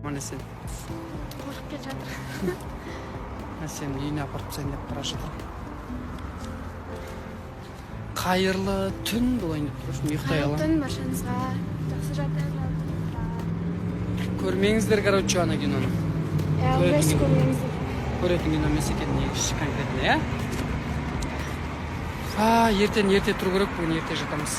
Міне сен. Қорқып кетіп жатыр. Сен үйіне апарып тастайын деп бара жатыр. Қайырлы түн болайын деп тұрмын. Ұйықтай аламын. Түн баршаңызға. Жақсы жатыр. Көрмеңіздер, короче, ана киноны. Біз көрмеңіздер. Көретін кино емес екен, негізі конкретно, иә? Ертең ерте тұру керек, бүгін ерте жатамыз.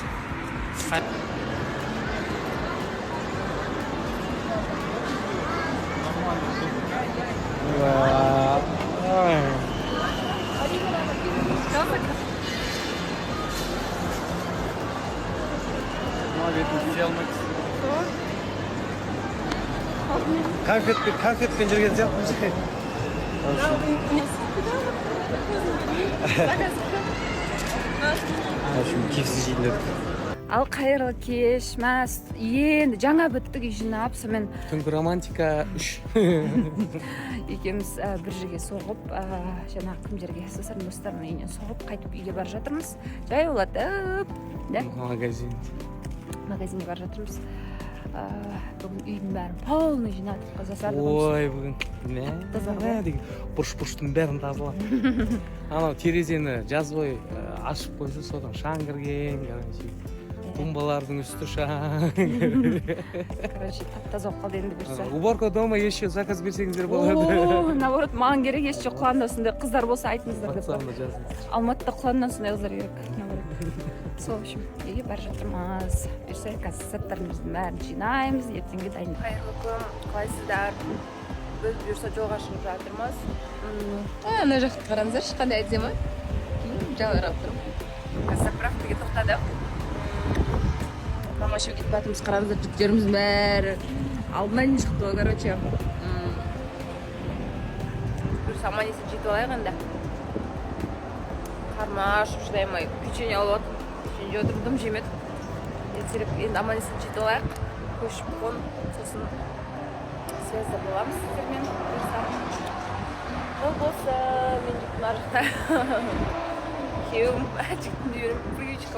Конфетпен жүрген сияқтымыз. Кексіз жейін дедік. Ал қайырлы кеш, мәс енді жаңа біттік үй жинап, сонымен Түнгі романтика 3. екеуміз бір жерге соғып, жаңағы кім жерге сысырын достардың үйіне соғып, қайтып үйге бара жатырмыз. Жай олатып, магазинге бара жатырмыз. Бүгін үйдің бәрін полный жинадық, жасардық. Ой, бүгін бұрыш-бұрыштың бәрін тазалап. Анау терезені жаз бойы ашып қойса, содан шаң кірген, тумбалардың үсті шаң. Короче, тап-таза болып қалды енді берсе. Уборка дома еще заказ берсеңіздер болады. Наоборот, маған керек, еще құланда сондай қыздар болса айтыңыздар деп. WhatsApp-на жазыңыз. Алматыда құланнан сондай қыздар керек. Сол, в общем, үйге бара жатырмыз. Берсе, қазір заттарымыздың бәрін жинаймыз, ертеңге дайын. Қайырлы күн, қалайсыздар? Біз бұйырса жолға шығып жатырмыз. Ана жақты қараңыздаршы, қандай әдемі. Жалырап тұрмын. Заправкаға тоқтадық. Мама еще кетіп жатырмыз, қараңыздар, жүктеріміздің бәрі алдынан шықты ғой, короче. Бұйырса аман есен жетіп алайық енді. Қарма ашып шыдаймай, печенье алып отырмын. Печенье жеп отырдым, жемедім. Ертерек енді аман есен жетіп алайық. Көшіп қон, сосын связьда боламыз сіздермен. Ол болса, мен жіктің ар жақта. Күйеуім, жіктің үйірім, привычка бар.